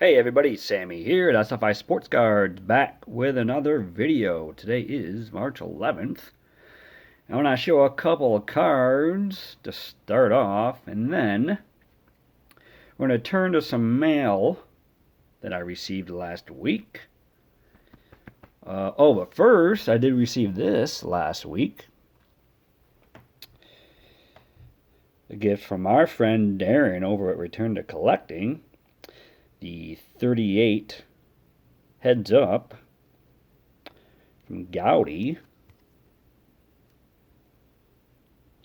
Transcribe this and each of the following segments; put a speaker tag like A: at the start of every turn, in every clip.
A: Hey everybody, Sammy here at SFI Sports Cards, back with another video. Today is March 11th. I want to show a couple of cards to start off, and then we're going to turn to some mail that I received last week. But first, I did receive this last week. A gift from our friend Darren over at Return to Collecting. The 38 Heads Up from Gowdy.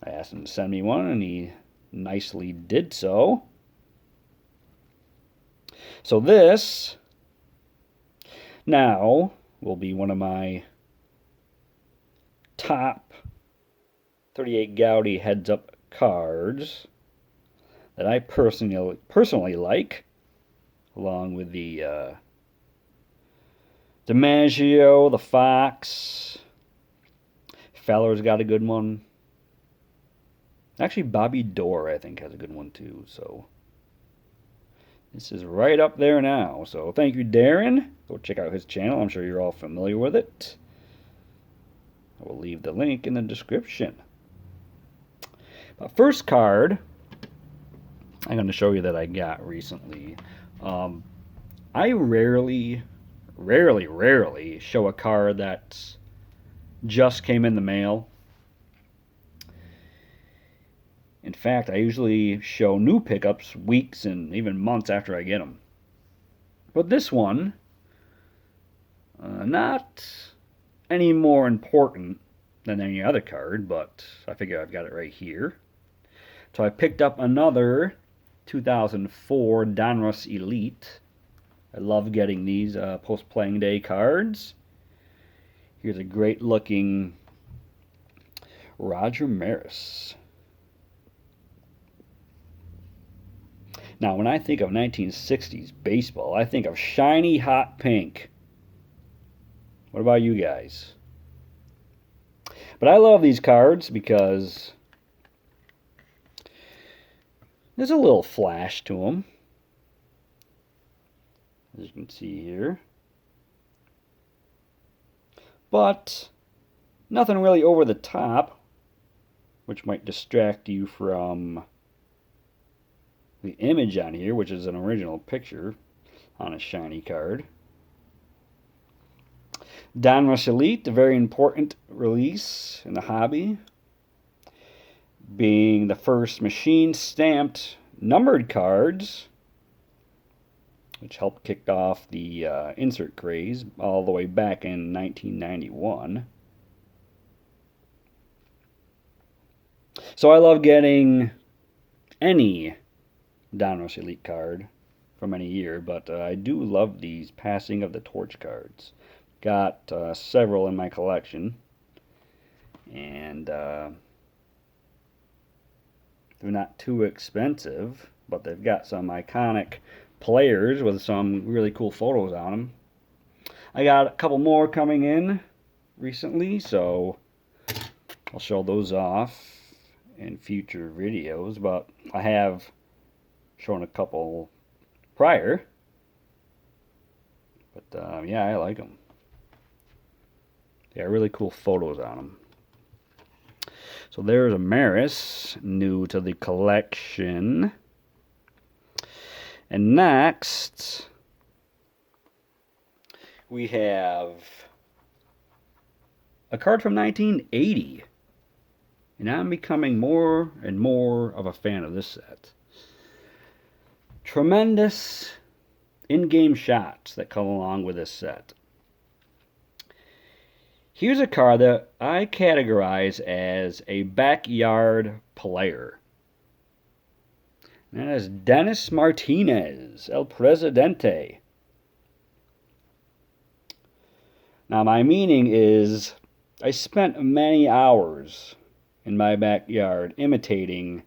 A: I asked him to send me one, and he nicely did so. So this now will be one of my top 38 Gowdy Heads Up cards that I personally like, along with the DiMaggio, the Fox. Feller's got a good one. Actually, Bobby Doerr, I think, has a good one too. So this is right up there now. So thank you, Darren. Go check out his channel. I'm sure you're all familiar with it. I will leave the link in the description. But first card I'm going to show you that I got recently. I rarely show a card that just came in the mail. In fact, I usually show new pickups weeks and even months after I get them. But this one, not any more important than any other card, but I figure I've got it right here. So I picked up another 2004 Donruss Elite. I love getting these post-playing day cards. Here's a great looking Roger Maris. Now, when I think of 1960s baseball, I think of shiny hot pink. What about you guys? But I love these cards because there's a little flash to them, as you can see here. But nothing really over the top, which might distract you from the image on here, which is an original picture on a shiny card. Donruss Elite, a very important release in the hobby, being the first machine stamped numbered cards, which helped kick off the insert craze all the way back in 1991. So I love getting any Donruss Elite card from any year, but I do love these Passing of the Torch cards. Got several in my collection, and they're not too expensive, but they've got some iconic players with some really cool photos on them. I got a couple more coming in recently, so I'll show those off in future videos, but I have shown a couple prior. But yeah, I like them. They got really cool photos on them. So there's a Maris, new to the collection. And next, we have a card from 1980. And I'm becoming more and more of a fan of this set. Tremendous in-game shots that come along with this set. Here's a card that I categorize as a backyard player. And that is Dennis Martinez, El Presidente. Now, my meaning is I spent many hours in my backyard imitating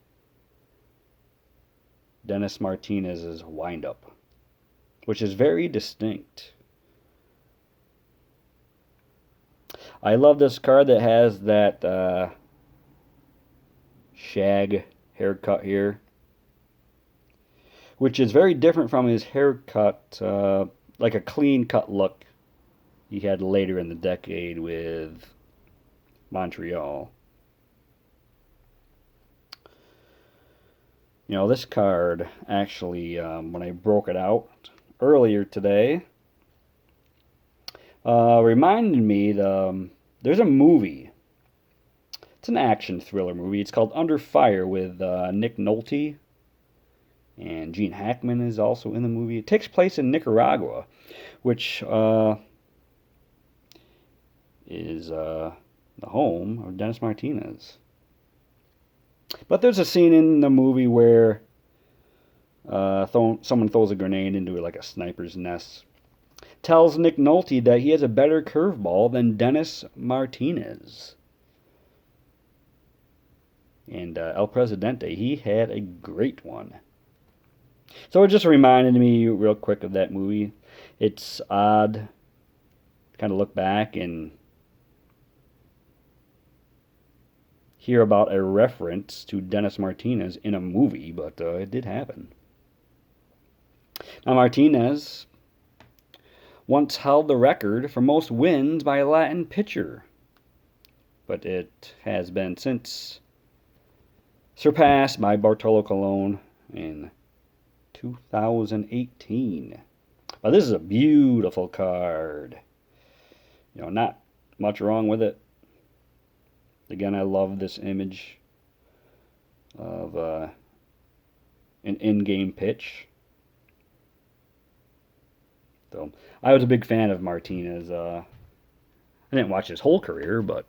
A: Dennis Martinez's windup, which is very distinct. I love this card that has that shag haircut here, which is very different from his haircut, like a clean cut look he had later in the decade with Montreal. You know, this card actually, when I broke it out earlier today, reminded me there's a movie. It's an action thriller movie. It's called Under Fire with Nick Nolte, and Gene Hackman is also in the movie. It takes place in Nicaragua, which is the home of Dennis Martinez. But there's a scene in the movie where someone throws a grenade into like a sniper's nest. Tells Nick Nolte that he has a better curveball than Dennis Martinez. And El Presidente, he had a great one. So it just reminded me real quick of that movie. It's odd to kind of look back and hear about a reference to Dennis Martinez in a movie, but it did happen. Now, Martinez once held the record for most wins by a Latin pitcher, but it has been since surpassed by Bartolo Colon in 2018. But this is a beautiful card. You know, not much wrong with it. Again, I love this image of an in-game pitch. So I was a big fan of Martinez. I didn't watch his whole career, but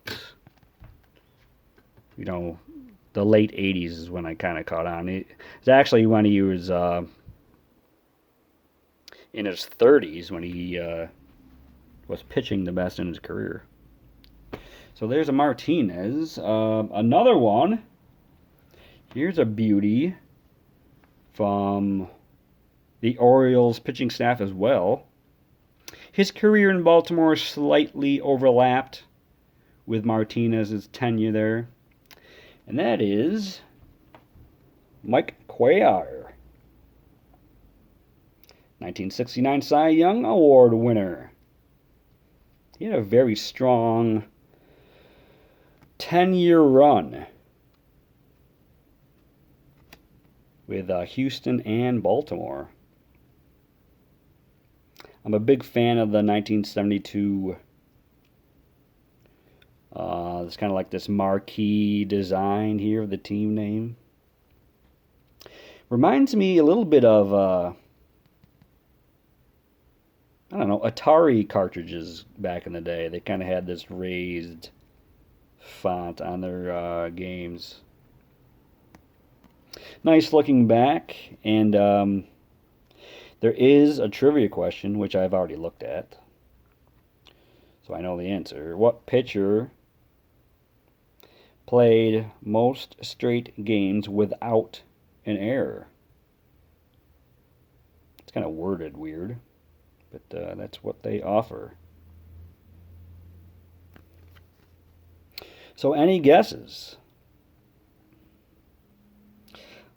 A: you know, the late '80s is when I kind of caught on. It's actually when he was in his 30s when he was pitching the best in his career. So there's a Martinez. Another one. Here's a beauty from the Orioles pitching staff as well. His career in Baltimore slightly overlapped with Martinez's tenure there. And that is Mike Cuellar. 1969 Cy Young Award winner. He had a very strong 10-year run with Houston and Baltimore. I'm a big fan of the 1972. It's kind of like this marquee design here of the team name. Reminds me a little bit of, I don't know, Atari cartridges back in the day. They kind of had this raised font on their games. Nice looking back, and there is a trivia question, which I've already looked at, so I know the answer. What pitcher played most straight games without an error? It's kind of worded weird, but that's what they offer. So any guesses?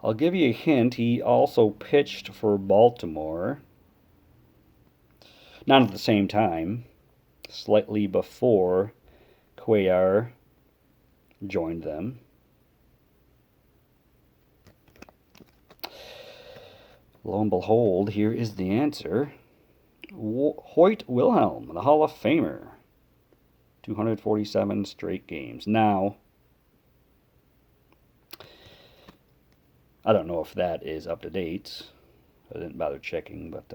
A: I'll give you a hint. He also pitched for Baltimore. Not at the same time. Slightly before Cuellar joined them. Lo and behold, here is the answer. Hoyt Wilhelm, the Hall of Famer. 247 straight games. Now, I don't know if that is up to date. I didn't bother checking, but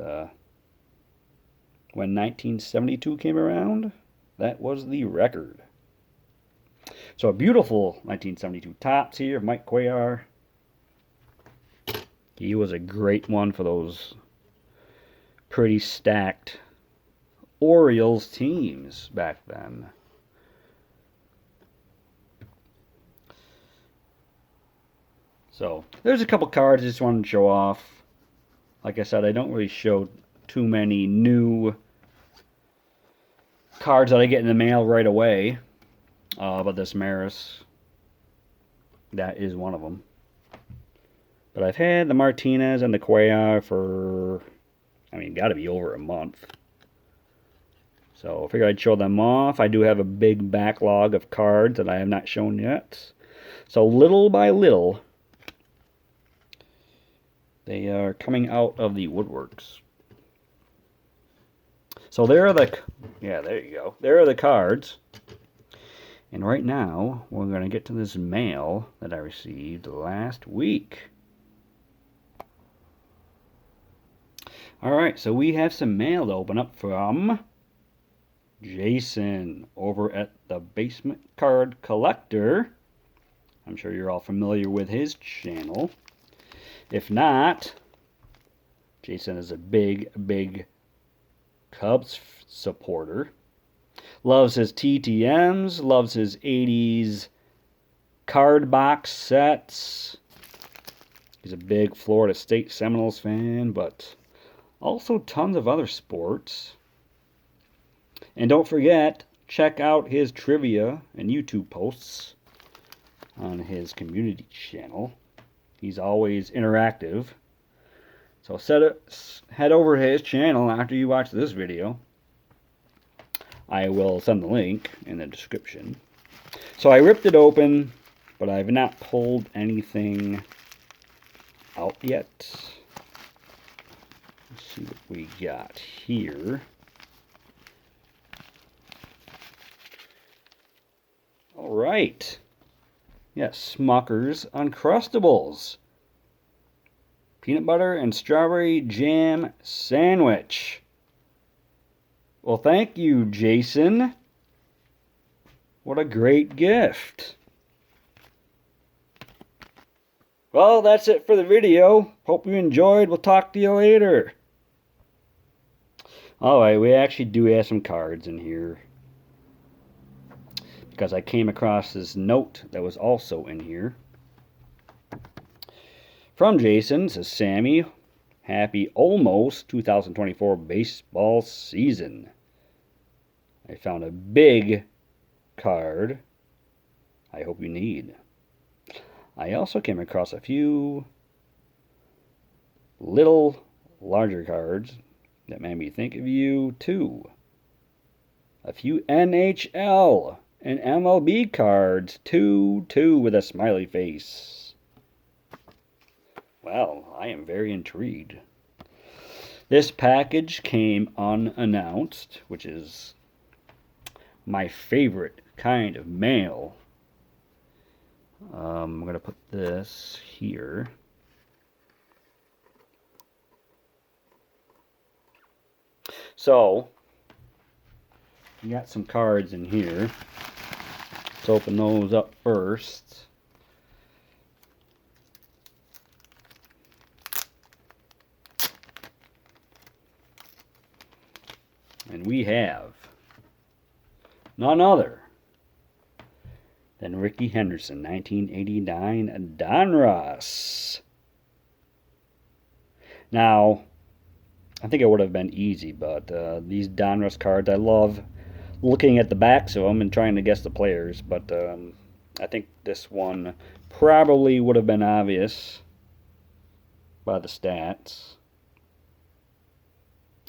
A: when 1972 came around, that was the record. So a beautiful 1972 Topps here, Mike Cuellar. He was a great one for those pretty stacked Orioles teams back then. So there's a couple cards I just wanted to show off. Like I said, I don't really show too many new cards that I get in the mail right away. But this Maris, that is one of them. But I've had the Martinez and the Cuellar for, I mean, got to be over a month. So I figured I'd show them off. I do have a big backlog of cards that I have not shown yet. So little by little, they are coming out of the woodworks. So there are the, yeah, there you go. There are the cards. And right now, we're going to get to this mail that I received last week. Alright, so we have some mail to open up from Jason over at the Basement Card Collector. I'm sure you're all familiar with his channel. If not, Jason is a big Cubs supporter. Loves his TTMs, loves his 80s card box sets. He's a big Florida State Seminoles fan, but also tons of other sports. And don't forget, check out his trivia and YouTube posts on his community channel. He's always interactive. So head over to his channel after you watch this video. I will send the link in the description. So I ripped it open, but I have not pulled anything out yet. Let's see what we got here. All right. Yes, Smucker's Uncrustables. Peanut butter and strawberry jam sandwich. Well, thank you, Jason. What a great gift. Well, that's it for the video. Hope you enjoyed. We'll talk to you later. Alright, we actually do have some cards in here, because I came across this note that was also in here. From Jason, it says, Sammy, happy almost 2024 baseball season. I found a big card I hope you need. I also came across a few little larger cards that made me think of you too. A few NHL and MLB cards, too, with a smiley face. Well, I am very intrigued. This package came unannounced, which is my favorite kind of mail. I'm going to put this here. So, we got some cards in here. Let's open those up first. And we have none other than Rickey Henderson, 1989 Donruss. Now, I think it would have been easy, but these Donruss cards, I love looking at the backs of them and trying to guess the players, but I think this one probably would have been obvious by the stats.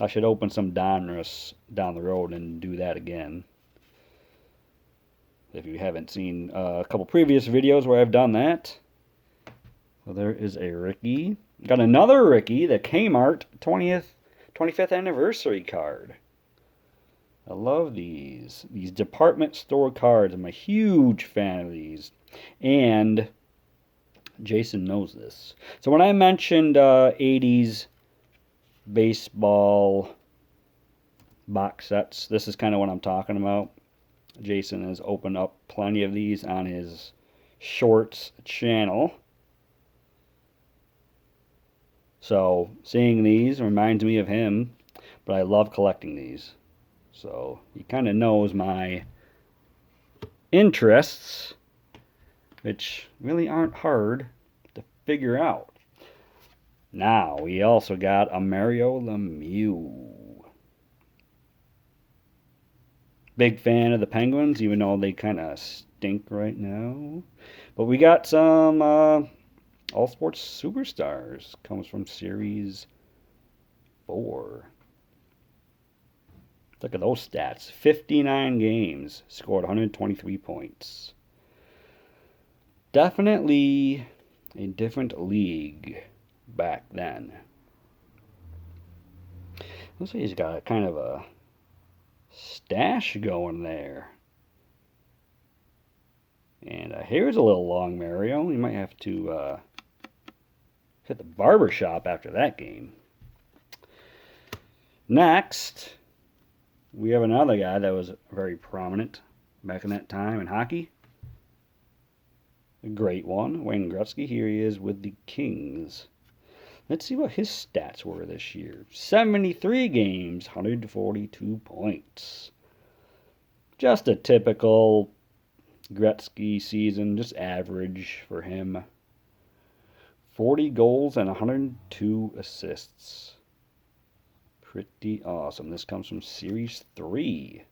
A: I should open some Donruss down the road and do that again. If you haven't seen a couple previous videos where I've done that. Well, there is a Rickey. Got another Rickey, the Kmart 25th anniversary card. I love these department store cards. I'm a huge fan of these. And Jason knows this. So when I mentioned 80s baseball box sets, this is kind of what I'm talking about. Jason has opened up plenty of these on his Shorts channel. So seeing these reminds me of him, but I love collecting these. So he kind of knows my interests, which really aren't hard to figure out. Now, we also got a Mario Lemieux. Big fan of the Penguins, even though they kind of stink right now. But we got some All Sports Superstars comes from Series 4. Look at those stats. 59 games, scored 123 points. Definitely a different league back then. Looks like he's got kind of a stash going there. And hair's a little long, Mario. You might have to hit the barber shop after that game. Next, we have another guy that was very prominent back in that time in hockey. A great one, Wayne Gretzky. Here he is with the Kings. Let's see what his stats were this year. 73 games, 142 points. Just a typical Gretzky season, just average for him. 40 goals and 102 assists. Pretty awesome. This comes from Series 3.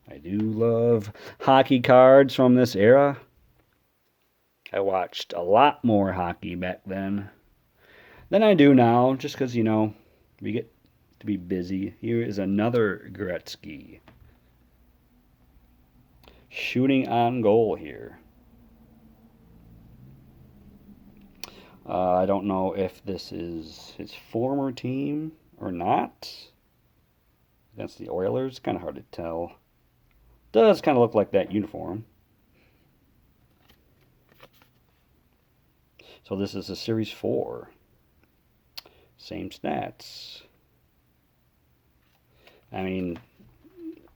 A: I do love hockey cards from this era. I watched a lot more hockey back then than I do now, just because, we get to be busy. Here is another Gretzky. Shooting on goal here. I don't know if this is his former team or not. Against the Oilers, kind of hard to tell. Does kind of look like that uniform. So this is a Series 4. Same stats. I mean,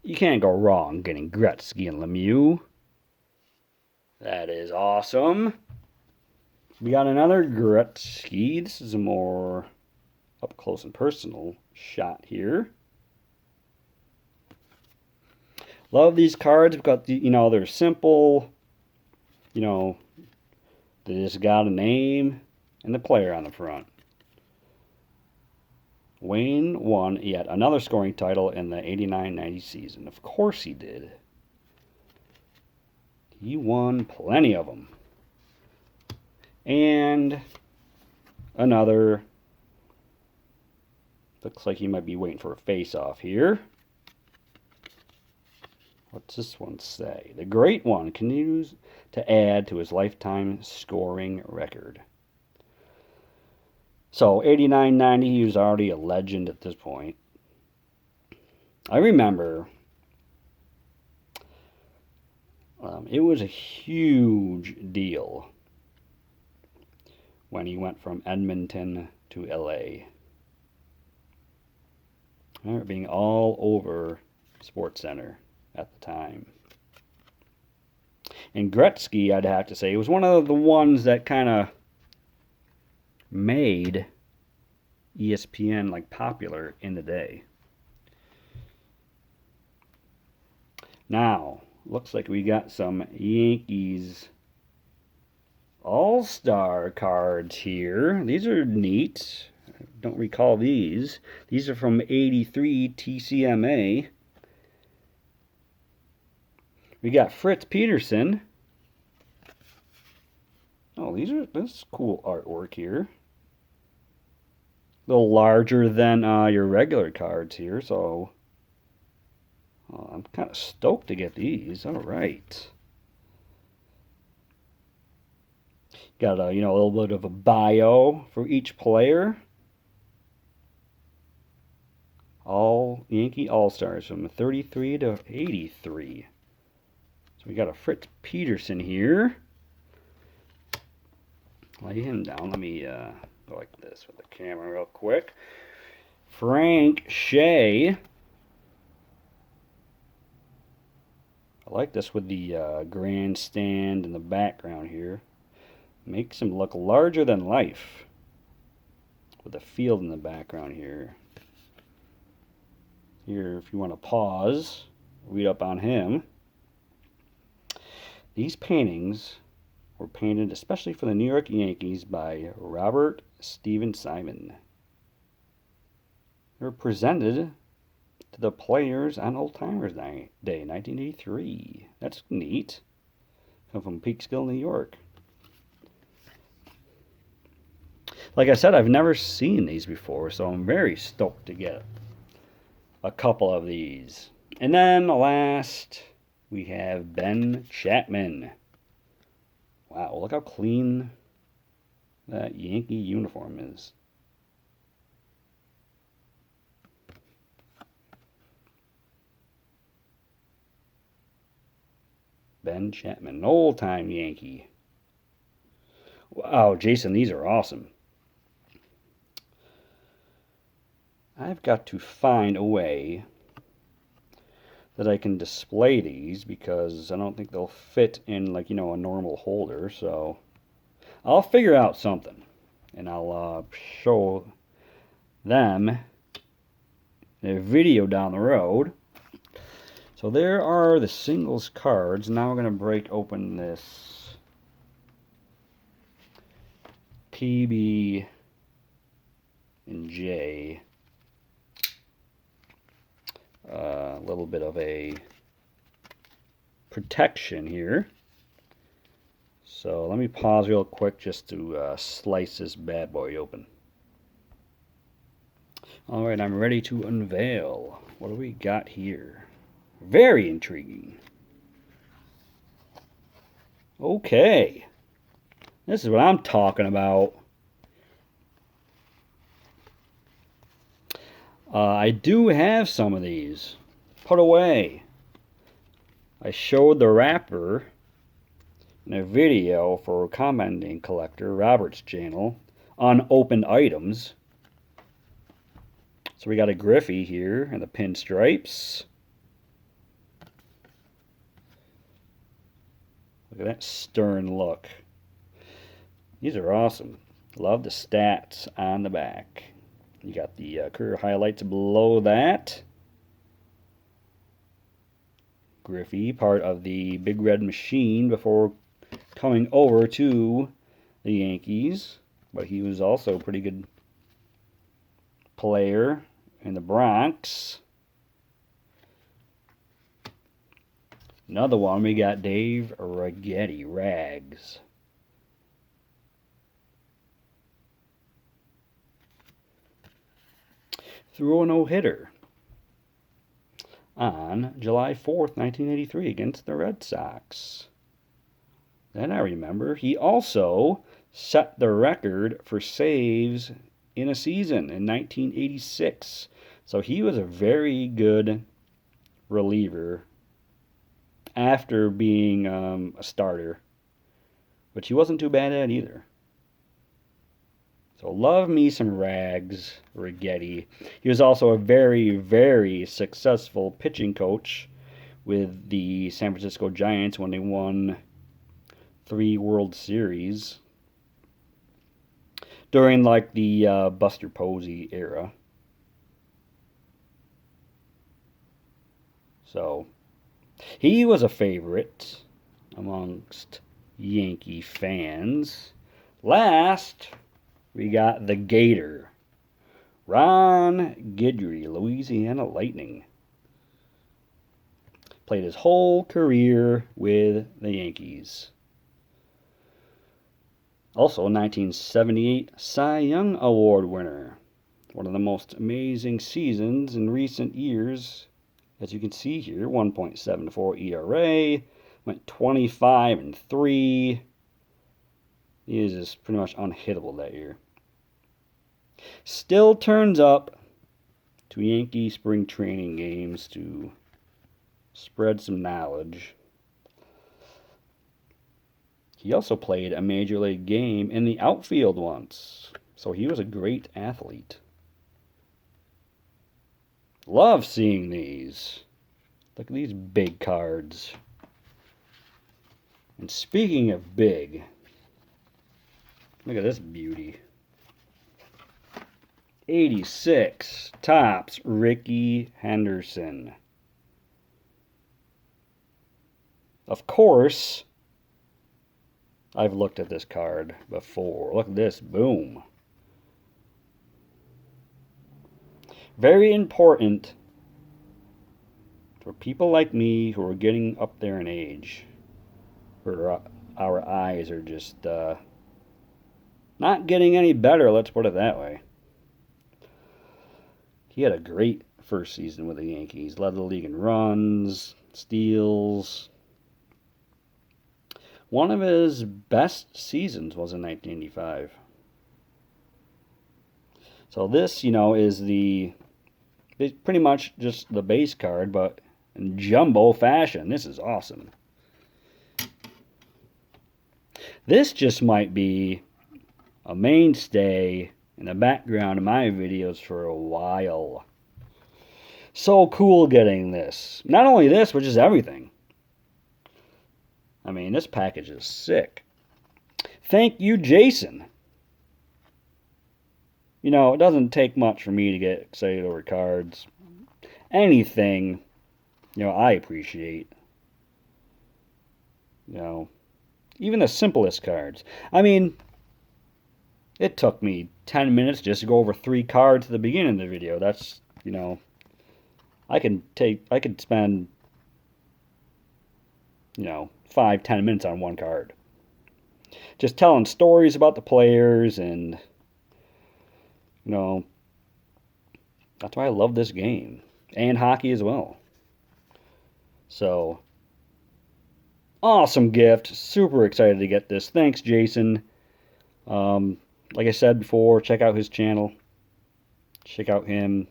A: you can't go wrong getting Gretzky and Lemieux. That is awesome. We got another Gretzky. This is a more up close and personal shot here. Love these cards because, they're simple. They just got a name and the player on the front. Wayne won yet another scoring title in the 89-90 season. Of course he did. He won plenty of them. And another. Looks like he might be waiting for a face-off here. What's this one say? The Great One continues to add to his lifetime scoring record. So 89-90, he was already a legend at this point. I remember it was a huge deal when he went from Edmonton to LA. I remember being all over SportsCenter at the time. And Gretzky, I'd have to say, was one of the ones that kind of made ESPN popular in the day. Now, looks like we got some Yankees All-Star cards here. These are neat. I don't recall these. These are from 83 TCMA. We got Fritz Peterson. Oh, that's cool artwork here. A little larger than your regular cards here, so I'm kind of stoked to get these. All right. Got a little bit of a bio for each player. All Yankee All-Stars from 33 to 83. So we got a Fritz Peterson here. Lay him down. Let me go like this with the camera real quick. Frank Shea. I like this with the grandstand in the background here. Makes him look larger than life. With the field in the background here. Here, if you want to pause, read up on him. These paintings were painted especially for the New York Yankees by Robert Stephen Simon. They were presented to the players on Old Timers Day, 1983. That's neat. Come from Peekskill, New York. Like I said, I've never seen these before, so I'm very stoked to get a couple of these. And then last, we have Ben Chapman. Wow, look how clean that Yankee uniform is. Ben Chapman, old-time Yankee. Wow, Jason, these are awesome. I've got to find a way that I can display these because I don't think they'll fit in, like, a normal holder. So I'll figure out something and I'll show them in a video down the road. So there are the singles cards. Now we're going to break open this PB and J. A little bit of a protection here. So let me pause real quick just to slice this bad boy open. Alright, I'm ready to unveil. What do we got here? Very intriguing. Okay. This is what I'm talking about. I do have some of these put away. I showed the wrapper in a video for Commenting Collector, Robert's channel, on opened items. So we got a Griffey here and the pinstripes. Look at that stern look. These are awesome. Love the stats on the back. You got the career highlights below that. Griffey, part of the Big Red Machine before coming over to the Yankees. But he was also a pretty good player in the Bronx. Another one, we got Dave Righetti, Rags. Threw a no-hitter on July 4th, 1983 against the Red Sox. Then I remember he also set the record for saves in a season in 1986. So he was a very good reliever after being a starter, which he wasn't too bad at either. So love me some Rags, Righetti. He was also a very, very successful pitching coach with the San Francisco Giants when they won 3 World Series during like the Buster Posey era. So he was a favorite amongst Yankee fans. Last, we got the Gator, Ron Guidry, Louisiana Lightning. Played his whole career with the Yankees. Also, 1978 Cy Young Award winner. One of the most amazing seasons in recent years. As you can see here, 1.74 ERA, went 25-3. He is just pretty much unhittable that year. Still turns up to Yankee spring training games to spread some knowledge. He also played a major league game in the outfield once, so he was a great athlete. Love seeing these. Look at these big cards. And speaking of big, look at this beauty. 86 Topps Rickey Henderson. Of course, I've looked at this card before. Look at this. Boom. Very important for people like me who are getting up there in age, where our eyes are just Not getting any better, let's put it that way. He had a great first season with the Yankees. Led the league in runs, steals. One of his best seasons was in 1985. So this, is it's pretty much just the base card, but in jumbo fashion. This is awesome. This just might be a mainstay in the background of my videos for a while. So cool getting this. Not only this, but just everything. I mean, this package is sick. Thank you, Jason. It doesn't take much for me to get excited over cards. Anything, I appreciate. Even the simplest cards. I mean, it took me 10 minutes just to go over 3 cards at the beginning of the video. That's, I could spend, 5-10 minutes on one card. Just telling stories about the players, and, that's why I love this game. And hockey as well. So, awesome gift. Super excited to get this. Thanks, Jason. Like I said before, check out his channel. Check out him.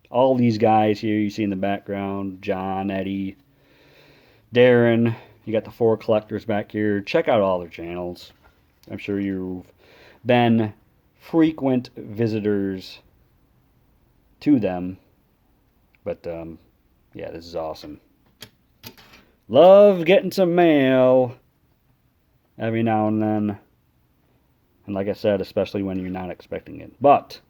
A: All these guys here you see in the background. John, Eddie, Darren. You got the 4 collectors back here. Check out all their channels. I'm sure you've been frequent visitors to them. But, yeah, this is awesome. Love getting some mail every now and then. And like I said, especially when you're not expecting it. But,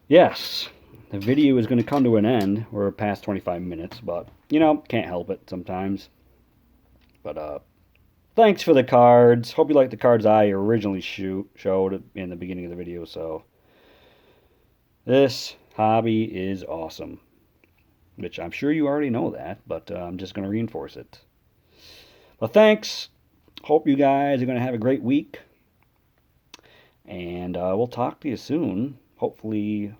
A: yes, the video is going to come to an end. We're past 25 minutes, but, can't help it sometimes. But, thanks for the cards. Hope you like the cards I originally showed in the beginning of the video. So, this hobby is awesome. Which I'm sure you already know that, but I'm just going to reinforce it. But thanks. Hope you guys are going to have a great week. And we'll talk to you soon. Hopefully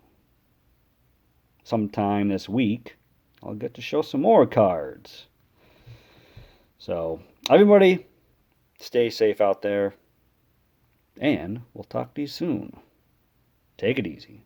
A: sometime this week I'll get to show some more cards. So everybody stay safe out there. And we'll talk to you soon. Take it easy.